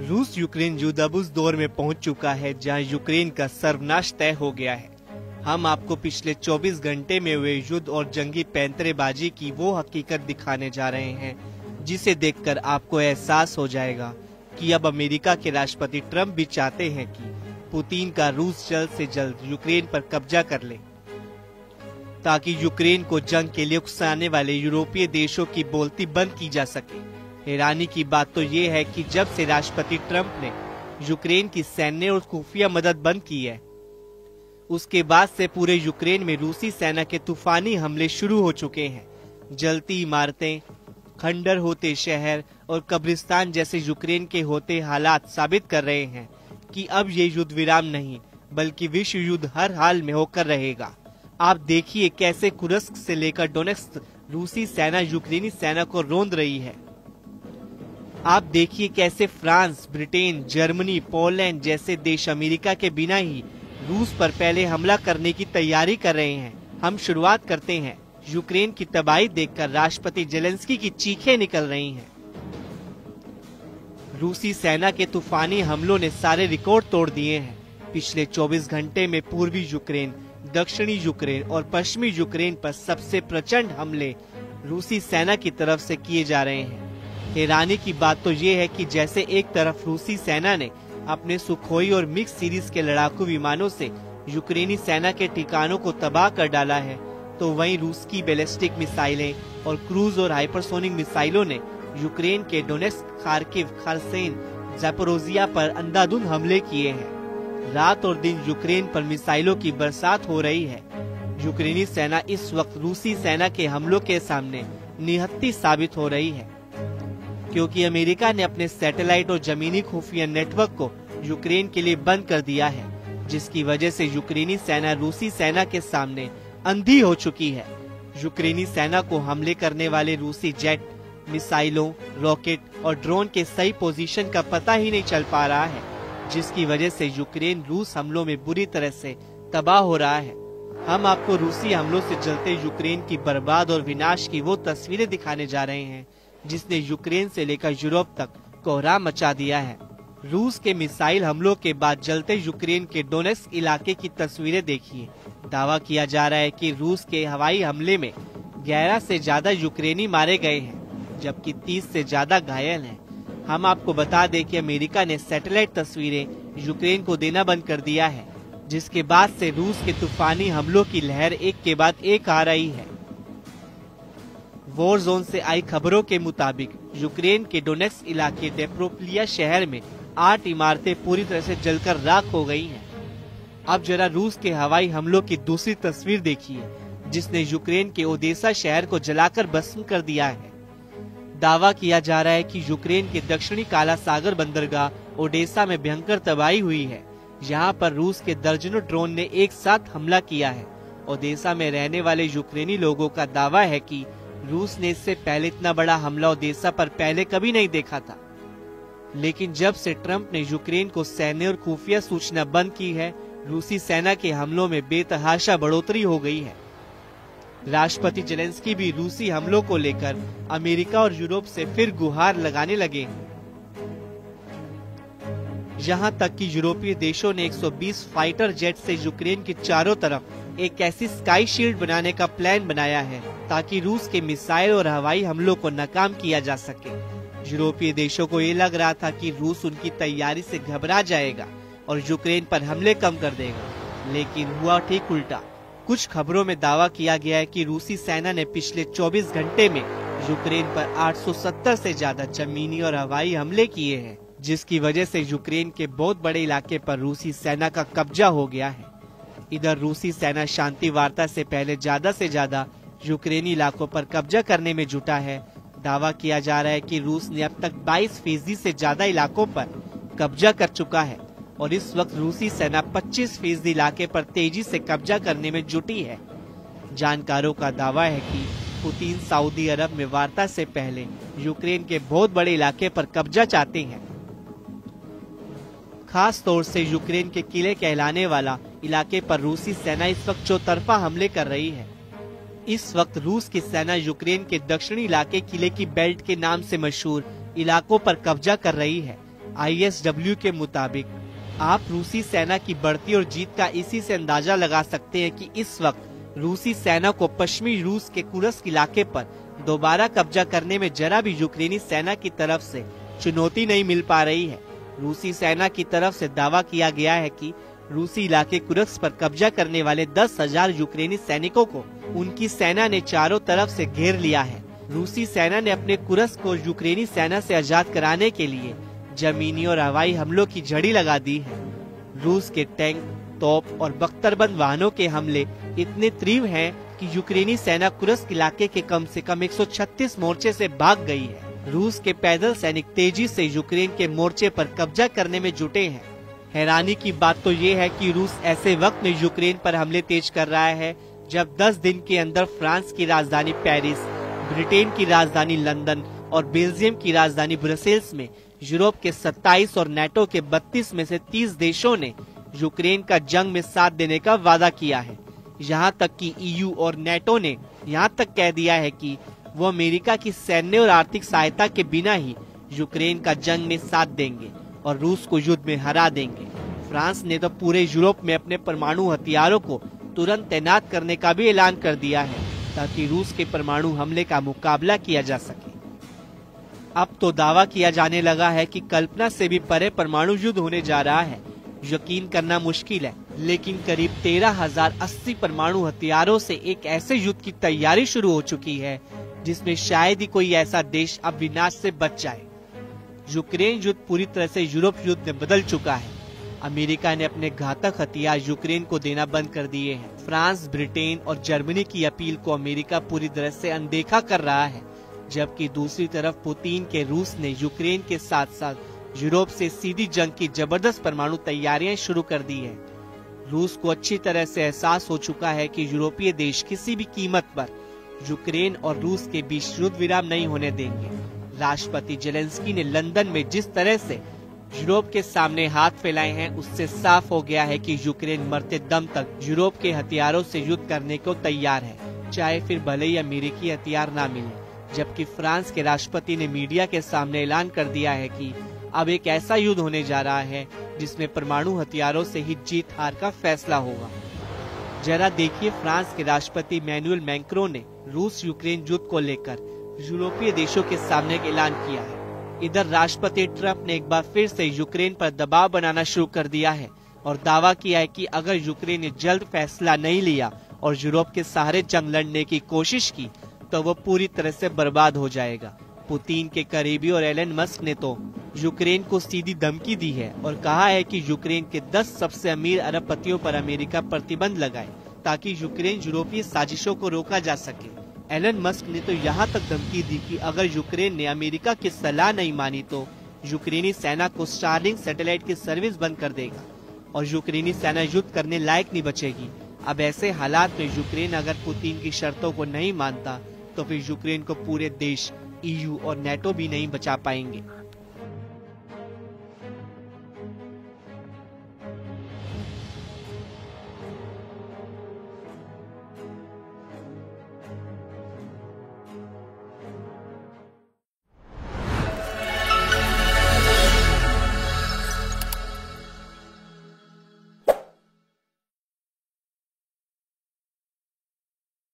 रूस यूक्रेन युद्ध अब उस दौर में पहुंच चुका है जहां यूक्रेन का सर्वनाश तय हो गया है। हम आपको पिछले 24 घंटे में हुए युद्ध और जंगी पैंतरेबाजी की वो हकीकत दिखाने जा रहे हैं जिसे देखकर आपको एहसास हो जाएगा कि अब अमेरिका के राष्ट्रपति ट्रंप भी चाहते हैं कि पुतिन का रूस जल्द से जल्द यूक्रेन पर कब्जा कर ले, ताकि यूक्रेन को जंग के लिए उकसाने वाले यूरोपीय देशों की बोलती बंद की जा सके। हैरानी की बात तो ये है कि जब से राष्ट्रपति ट्रंप ने यूक्रेन की सैन्य और खुफिया मदद बंद की है, उसके बाद से पूरे यूक्रेन में रूसी सेना के तूफानी हमले शुरू हो चुके हैं। जलती इमारतें, खंडर होते शहर और कब्रिस्तान जैसे यूक्रेन के होते हालात साबित कर रहे हैं कि अब ये युद्ध विराम नहीं बल्कि विश्व युद्ध हर हाल में होकर रहेगा। आप देखिए कैसे कुर्स्क से लेकर डोनेत्स्क रूसी सेना यूक्रेनी सेना को रौंद रही है। आप देखिए कैसे फ्रांस, ब्रिटेन, जर्मनी, पोलैंड जैसे देश अमेरिका के बिना ही रूस पर पहले हमला करने की तैयारी कर रहे हैं। हम शुरुआत करते हैं। यूक्रेन की तबाही देखकर राष्ट्रपति जेलेंस्की की चीखें निकल रही हैं। रूसी सेना के तूफानी हमलों ने सारे रिकॉर्ड तोड़ दिए हैं। पिछले 24 घंटे में पूर्वी यूक्रेन, दक्षिणी यूक्रेन और पश्चिमी यूक्रेन पर सबसे प्रचंड हमले रूसी सेना की तरफ से किए जा रहे हैं। हैरानी की बात तो ये है कि जैसे एक तरफ रूसी सेना ने अपने सुखोई और मिक्स सीरीज के लड़ाकू विमानों से यूक्रेनी सेना के ठिकानों को तबाह कर डाला है, तो वहीं रूस की बैलिस्टिक मिसाइलें और क्रूज और हाइपरसोनिक मिसाइलों ने यूक्रेन के डोनेत्स्क, खार्किव, खरसेन, ज़ैपोरोजिया पर अंधाधुंध हमले किए हैं। रात और दिन यूक्रेन पर मिसाइलों की बरसात हो रही है। यूक्रेनी सेना इस वक्त रूसी सेना के हमलों के सामने निहत्थी साबित हो रही है, क्योंकि अमेरिका ने अपने सैटेलाइट और जमीनी खुफिया नेटवर्क को यूक्रेन के लिए बंद कर दिया है, जिसकी वजह से यूक्रेनी सेना रूसी सेना के सामने अंधी हो चुकी है। यूक्रेनी सेना को हमले करने वाले रूसी जेट, मिसाइलों, रॉकेट और ड्रोन के सही पोजीशन का पता ही नहीं चल पा रहा है, जिसकी वजह से यूक्रेन रूस हमलों में बुरी तरह से तबाह हो रहा है। हम आपको रूसी हमलों से जलते यूक्रेन की बर्बाद और विनाश की वो तस्वीरें दिखाने जा रहे हैं जिसने यूक्रेन से लेकर यूरोप तक कोहराम मचा दिया है। रूस के मिसाइल हमलों के बाद जलते यूक्रेन के डोनेत्स्क इलाके की तस्वीरें देखिए। दावा किया जा रहा है कि रूस के हवाई हमले में 11 से ज्यादा यूक्रेनी मारे गए हैं, जबकि 30 से ज्यादा घायल हैं। हम आपको बता दें कि अमेरिका ने सैटेलाइट तस्वीरें यूक्रेन को देना बंद कर दिया है, जिसके बाद से रूस के तूफानी हमलों की लहर एक के बाद एक आ रही है। वॉर जोन से आई खबरों के मुताबिक यूक्रेन के डोनेत्स्क इलाके डेप्रोप्लिया शहर में 8 इमारतें पूरी तरह से जलकर राख हो गई हैं। अब जरा रूस के हवाई हमलों की दूसरी तस्वीर देखिए, जिसने यूक्रेन के ओडेसा शहर को जलाकर भस्म कर दिया है। दावा किया जा रहा है कि यूक्रेन के दक्षिणी काला सागर बंदरगाह ओडेसा में भयंकर तबाही हुई है। यहाँ पर रूस के दर्जनों ड्रोन ने एक साथ हमला किया है। ओडेसा में रहने वाले यूक्रेनी लोगों का दावा है कि रूस ने इससे पहले इतना बड़ा हमला ओडेसा पर पहले कभी नहीं देखा था, लेकिन जब से ट्रंप ने यूक्रेन को सैन्य और खुफिया सूचना बंद की है, रूसी सेना के हमलों में बेतहाशा बढ़ोतरी हो गई है। राष्ट्रपति जेलेंस्की भी रूसी हमलों को लेकर अमेरिका और यूरोप से फिर गुहार लगाने लगे हैं। यहाँ तक कि यूरोपीय देशों ने 120 फाइटर जेट से यूक्रेन के चारों तरफ एक ऐसी स्काई शील्ड बनाने का प्लान बनाया है ताकि रूस के मिसाइल और हवाई हमलों को नाकाम किया जा सके। यूरोपीय देशों को ये लग रहा था कि रूस उनकी तैयारी से घबरा जाएगा और यूक्रेन पर हमले कम कर देगा, लेकिन हुआ ठीक उल्टा। कुछ खबरों में दावा किया गया है कि रूसी सेना ने पिछले 24 घंटे में यूक्रेन पर 870 से ज्यादा जमीनी और हवाई हमले किए हैं, जिसकी वजह से यूक्रेन के बहुत बड़े इलाके पर रूसी सेना का कब्जा हो गया है। इधर रूसी सेना शांति वार्ता से पहले ज्यादा से ज्यादा यूक्रेनी इलाकों पर कब्जा करने में जुटा है। दावा किया जा रहा है कि रूस ने अब तक 22% से ज्यादा इलाकों पर कब्जा कर चुका है और इस वक्त रूसी सेना 25% इलाके पर तेजी से कब्जा करने में जुटी है। जानकारों का दावा है कि पुतिन सऊदी अरब में वार्ता से पहले यूक्रेन के बहुत बड़े इलाके पर कब्जा चाहते हैं। खास तौर से यूक्रेन के किले कहलाने वाला इलाके पर रूसी सेना इस वक्त चौतरफा हमले कर रही है। इस वक्त रूस की सेना यूक्रेन के दक्षिणी इलाके किले की बेल्ट के नाम से मशहूर इलाकों पर कब्जा कर रही है। ISW के मुताबिक आप रूसी सेना की बढ़ती और जीत का इसी से अंदाजा लगा सकते हैं कि इस वक्त रूसी सेना को पश्चिमी रूस के कुर्स्क इलाके पर दोबारा कब्जा करने में जरा भी यूक्रेनी सेना की तरफ से चुनौती नहीं मिल पा रही है। रूसी सेना की तरफ से दावा किया गया है कि रूसी इलाके कुर्स्क पर कब्जा करने वाले 10,000 यूक्रेनी सैनिकों को उनकी सेना ने चारों तरफ से घेर लिया है। रूसी सेना ने अपने कुर्स्क को यूक्रेनी सेना से आजाद कराने के लिए जमीनी और हवाई हमलों की झड़ी लगा दी है। रूस के टैंक, तोप और बख्तरबंद वाहनों के हमले इतने तीव्र हैं कि यूक्रेनी सेना कुर्स्क इलाके के कम से कम 136 मोर्चे से भाग गई है। रूस के पैदल सैनिक तेजी से यूक्रेन के मोर्चे पर कब्जा करने में जुटे हैं। हैरानी की बात तो ये है कि रूस ऐसे वक्त में यूक्रेन पर हमले तेज कर रहा है जब 10 दिन के अंदर फ्रांस की राजधानी पेरिस, ब्रिटेन की राजधानी लंदन और बेल्जियम की राजधानी ब्रसेल्स में यूरोप के 27 और नेटो के 32 में से 30 देशों ने यूक्रेन का जंग में साथ देने का वादा किया है। यहाँ तक कि EU और नेटो ने यहाँ तक कह दिया है कि वो अमेरिका की सैन्य और आर्थिक सहायता के बिना ही यूक्रेन का जंग में साथ देंगे और रूस को युद्ध में हरा देंगे। फ्रांस ने तो पूरे यूरोप में अपने परमाणु हथियारों को तुरंत तैनात करने का भी ऐलान कर दिया है ताकि रूस के परमाणु हमले का मुकाबला किया जा सके। अब तो दावा किया जाने लगा है कि कल्पना से भी परे परमाणु युद्ध होने जा रहा है। यकीन करना मुश्किल है, लेकिन करीब 13,080 परमाणु हथियारों से एक ऐसे युद्ध की तैयारी शुरू हो चुकी है जिसमें शायद ही कोई ऐसा देश अब विनाश से बच जाए। यूक्रेन युद्ध पूरी तरह से यूरोप युद्ध में बदल चुका है। अमेरिका ने अपने घातक हथियार यूक्रेन को देना बंद कर दिए हैं। फ्रांस, ब्रिटेन और जर्मनी की अपील को अमेरिका पूरी तरह से अनदेखा कर रहा है, जबकि दूसरी तरफ पुतिन के रूस ने यूक्रेन के साथ साथ यूरोप से सीधी जंग की जबरदस्त परमाणु तैयारियां शुरू कर दी है। रूस को अच्छी तरह से एहसास हो चुका है कि यूरोपीय देश किसी भी कीमत पर यूक्रेन और रूस के बीच युद्ध विराम नहीं होने देंगे। राष्ट्रपति जेलेंस्की ने लंदन में जिस तरह से यूरोप के सामने हाथ फैलाए हैं, उससे साफ हो गया है कि यूक्रेन मरते दम तक यूरोप के हथियारों से युद्ध करने को तैयार है, चाहे फिर भले ही अमेरिकी हथियार ना मिले। जबकि फ्रांस के राष्ट्रपति ने मीडिया के सामने ऐलान कर दिया है कि अब एक ऐसा युद्ध होने जा रहा है जिसमें परमाणु हथियारों से ही जीत हार का फैसला होगा। जरा देखिए, फ्रांस के राष्ट्रपति इमैनुअल मैक्रों ने रूस यूक्रेन युद्ध को लेकर यूरोपीय देशों के सामने ऐलान किया है। इधर राष्ट्रपति ट्रंप ने एक बार फिर से यूक्रेन पर दबाव बनाना शुरू कर दिया है और दावा किया है कि अगर यूक्रेन ने जल्द फैसला नहीं लिया और यूरोप के सहारे जंग लड़ने की कोशिश की तो वो पूरी तरह से बर्बाद हो जाएगा। पुतिन के करीबी और एलन मस्क ने तो यूक्रेन को सीधी धमकी दी है और कहा है कि यूक्रेन के 10 सबसे अमीर अरबपतियों पर अमेरिका प्रतिबंध लगाए ताकि यूक्रेन यूरोपीय साजिशों को रोका जा सके। एलन मस्क ने तो यहाँ तक धमकी दी कि अगर यूक्रेन ने अमेरिका की सलाह नहीं मानी तो यूक्रेनी सेना को स्टारलिंक सैटेलाइट की सर्विस बंद कर देगा और यूक्रेनी सेना युद्ध करने लायक नहीं बचेगी। अब ऐसे हालात में यूक्रेन अगर पुतिन की शर्तों को नहीं मानता तो फिर यूक्रेन को पूरे देश EU और नेटो भी नहीं बचा पाएंगे।